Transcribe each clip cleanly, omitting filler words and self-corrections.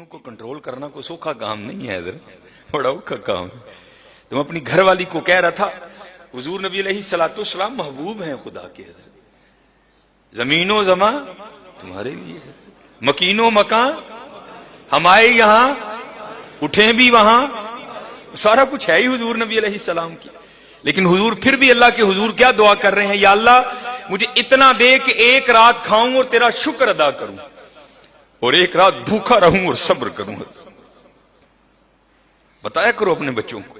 बीवियों को कंट्रोल करना कोई सौखा काम नहीं है, इधर बड़ा औखा काम है। तुम अपनी घरवाली को कह रहा था हुजूर नबी अलैहिस्सलाम महबूब हैं खुदा के, जमीनो जमा तुम्हारे लिए है, मकीनो मकान हमारे यहां, उठे भी वहां, सारा कुछ है ही हुजूर नबी अलैहिस्सलाम की। लेकिन हुजूर फिर भी अल्लाह के हुजूर क्या दुआ कर रहे हैं, या अल्लाह मुझे इतना दे कि एक रात खाऊं और तेरा शुक्र अदा करूं, और एक रात भूखा रहूं और सब्र करूं। बताया करो अपने बच्चों को,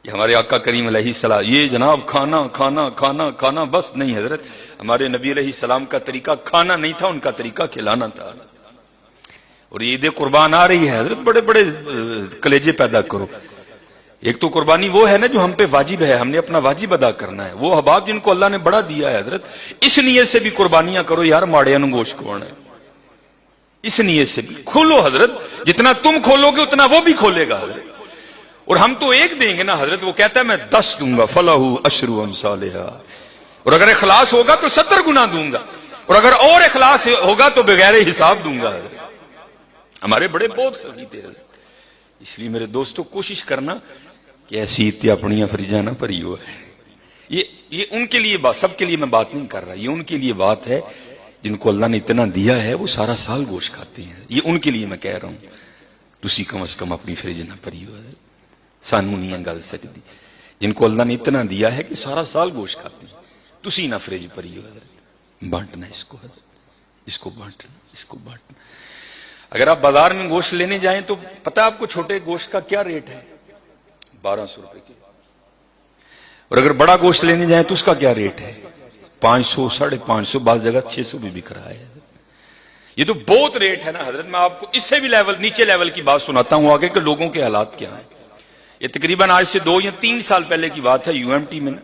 ये हमारे आका करीम अलैहिस्सलाम, ये जनाब खाना खाना खाना खाना बस नहीं हजरत, हमारे नबी अलैहिस्सलाम का तरीका खाना नहीं था, उनका तरीका खिलाना था। और ईद कुर्बान आ रही है हजरत, बड़े बड़े कलेजे पैदा करो। एक तो कुर्बानी वो है ना जो हम पे वाजिब है, हमने अपना वाजिब अदा करना है, वो हबाब जिनको अल्लाह ने बड़ा दिया है हजरत, इस नियत से भी कुर्बानियां करो यार, माड़िया नु गोश्त खवाना है, इस नियत से भी खोलो हजरत, जितना तुम खोलोगे उतना वो भी खोलेगा हजरत। और हम तो एक देंगे ना हजरत, वो कहता है मैं 10 दूंगा, फलाहू अशरु अमसालिहा, और अगर इखलास होगा तो 70 गुना दूंगा, और अगर और इखलास होगा तो बगैर हिसाब दूंगा हजरत। हमारे बड़े बहुत सही थे हजरत। इसलिए मेरे दोस्तों कोशिश करना कि ऐसी इत्या अपनियां फरीजा ना भरी हो है। ये उनके लिए बात, सबके लिए मैं बात नहीं कर रहा, ये उनके लिए बात है जिनको अल्लाह ने इतना दिया है, वो सारा साल गोश्त खाते हैं, ये उनके लिए मैं कह रहा हूं। तुसी कम से कम अपनी फ्रिज ना भरी हो, सानू नहीं गल सकती, जिनको अल्लाह ने इतना दिया है कि सारा साल गोश्त खाते हैं, तुसी ना फ्रिज भरी हो। बांटना इसको हजरत, इसको बांटना, इसको बांटना। अगर आप बाजार में गोश्त लेने जाएं तो पता है आपको छोटे गोश्त का क्या रेट है, 1200 रुपए की, और अगर बड़ा गोश्त लेने जाएं तो उसका क्या रेट है, 500, 550, बाज़ जगह 600 भी बिक रहा है। ये तो बहुत रेट है ना हजरत। मैं आपको इससे भी नीचे लेवल की बात सुनाता हूं आगे के लोगों के हालात क्या है। ये तकरीबन आज से 2 या 3 साल पहले की बात है, यूएमटी में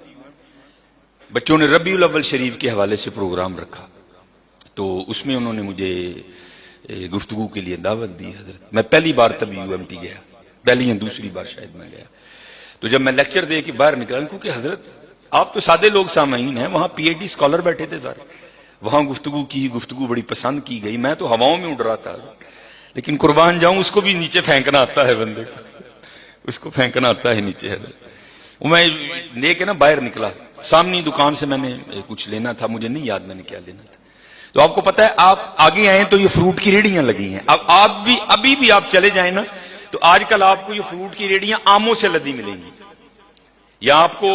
बच्चों ने रबीउल अव्वल शरीफ के हवाले से प्रोग्राम रखा, तो उसमें उन्होंने मुझे गुफ्तगू के लिए दावत दी हजरत। मैं पहली बार तब यूएमटी गया, पहली या दूसरी बार शायद मैं गया। तो जब मैं लेक्चर दे के बाहर निकला, क्योंकि हजरत आप तो सादे लोग सामाईन हैं, वहां पीएचडी स्कॉलर बैठे थे सारे, वहां गुफ्तगू की, गुफ्तगू बड़ी पसंद की गई। मैं तो हवाओं में उड़ रहा था, लेकिन कुर्बान जाऊं उसको भी नीचे फेंकना आता है बंदे को, उसको फेंकना आता है नीचे हजरत। मैं लेके ना बाहर निकला, सामने दुकान से मैंने कुछ लेना था, मुझे नहीं याद मैंने क्या लेना था। तो आपको पता है आप आगे आए तो ये फ्रूट की रेडियां लगी हैं। अब आप भी अभी भी आप चले जाए ना तो आजकल आपको ये फ्रूट की रेडियां आमों से लदी मिलेंगी, या आपको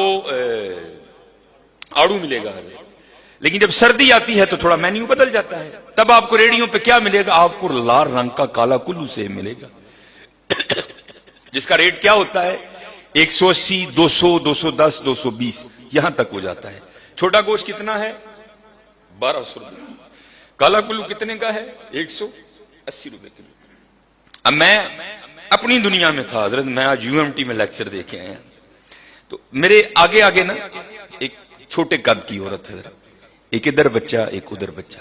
आड़ू मिलेगा। लेकिन जब सर्दी आती है तो थोड़ा मेन्यू बदल जाता है, तब आपको रेडियो पे क्या मिलेगा, आपको लाल रंग का काला कुल्लू सेब मिलेगा जिसका रेट क्या होता है 180, 200, 210, 220 यहां तक हो जाता है। छोटा गोश्त कितना है 1200 रुपए, काला कुल्लू कितने का है 180 रुपए किलो। अब मैं अपनी दुनिया में था हजरत, मैं आज यूएमटी में लेक्चर देके आया, तो मेरे आगे आगे ना एक छोटे कद की औरत है, एक इधर बच्चा एक उधर बच्चा।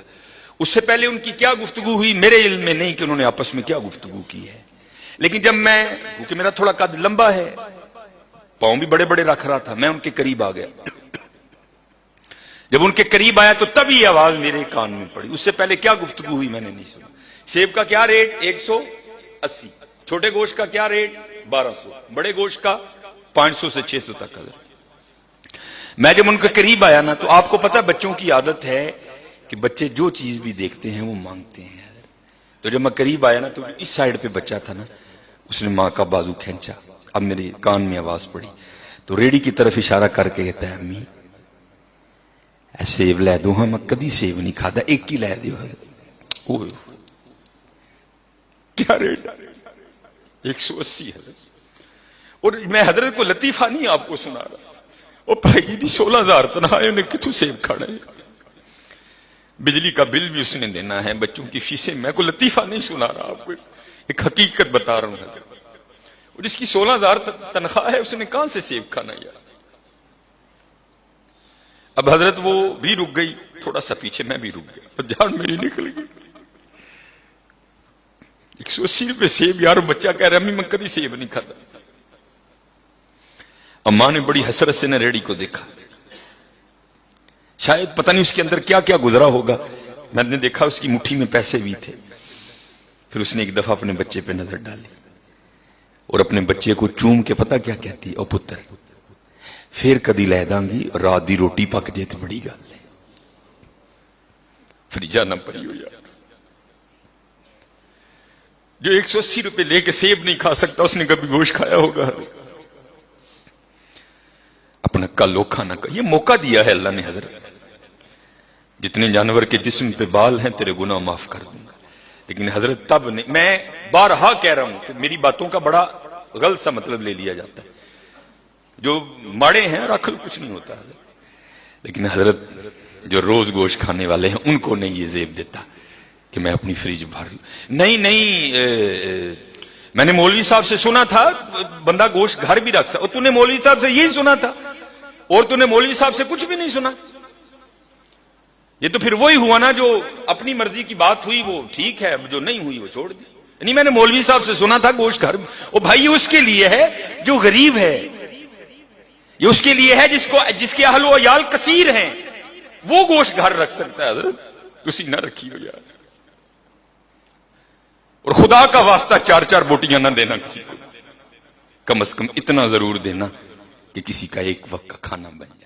उससे पहले उनकी क्या गुफ्तगू हुई मेरे इल्म में नहीं कि उन्होंने आपस में क्या गुफ्तगू की है, लेकिन जब मैं, क्योंकि मेरा थोड़ा कद लंबा है, पांव भी बड़े बड़े रख रहा था, मैं उनके करीब आ गया। जब उनके करीब आया तो तभी आवाज मेरे कान में पड़ी, उससे पहले क्या गुफ्तगू हुई मैंने नहीं सुना। सेब का क्या रेट 180, छोटे गोश्त का क्या रेट 1200, बड़े गोश्त का 500 से 600 तक। मैं जब उनके करीब आया ना तो आपको पता है बच्चों की आदत है कि बच्चे जो चीज भी देखते हैं वो मांगते हैं। तो जब मैं करीब आया ना तो इस साइड पे बच्चा था ना, उसने माँ का बाजू खींचा, अब मेरे कान में आवाज पड़ी तो रेडी की तरफ इशारा करके कहता है अम्मी सेब लै दो, हाँ मैं कदी सेब नहीं खाता, एक ही लै दो। क्या रेट 180 है। और मैं हजरत को लतीफा नहीं आपको सुना रहा, वो भाई दी 16,000 तनखा है, उन्हें कितों सेब खाना है, बिजली का बिल भी उसने देना है, बच्चों की फीसें, मैं को लतीफा नहीं सुना रहा आपको, एक हकीकत बता रहा हूं। और जिसकी 16,000 तनख्वाह है उसने कहां से सेब खाना यार। अब हजरत वो भी रुक गई, थोड़ा सा पीछे मैं भी रुक गया, और जान मेरी निकल गई। 180 रुपए सेब यार, बच्चा कह रहा अम्मी मैं कभी सेब नहीं खाता। अम्मा ने बड़ी हसरत से न रेडी को देखा, शायद पता नहीं उसके अंदर क्या क्या गुजरा होगा। मैंने देखा उसकी मुट्ठी में पैसे भी थे, फिर उसने एक दफा अपने बच्चे पे नजर डाली और अपने बच्चे को चूम के पता क्या कहती, ओ पुत्र फिर कदी लै दांगी, रात दी रोटी पक जे तो बड़ी गल है। फिर जाना पड़ी हो यार, जो 180 रुपए लेके सेब नहीं खा सकता उसने कभी गोश्त खाया होगा? अपना कल ओखा ना कर, ये मौका दिया है अल्लाह ने। हजरत जितने जानवर के जिस्म पे बाल हैं तेरे गुनाह माफ कर दूंगा। लेकिन हजरत तब नहीं, मैं बारहा कह रहा हूं कि मेरी बातों का बड़ा गलत सा मतलब ले लिया जाता है। जो माड़े हैं रख लो, कुछ नहीं होता है। लेकिन हजरत जो रोज गोश्त खाने वाले हैं उनको नहीं ये जेब देता कि मैं अपनी फ्रिज भर लूं। नहीं नहीं, मैंने मौलवी साहब से सुना था बंदा गोश्त घर भी रख सकता। और तूने मौलवी साहब से यही सुना था और तूने मौलवी साहब से कुछ भी नहीं सुना। ये तो फिर वही हुआ ना, जो अपनी मर्जी की बात हुई वो ठीक है, जो नहीं हुई वो छोड़ दी। नहीं मैंने मौलवी साहब से सुना था गोश्त घर, ओ भाई ये उसके लिए है जो गरीब है, ये उसके लिए है जिसके अहल व अयाल कसीर हैं, वो गोश्त घर रख सकता है। उसी ना रखी हो यार। और खुदा का वास्ता 4-4 बोटियां ना देना किसी को, कम से कम इतना जरूर देना कि किसी का एक वक्त का खाना बन जाए।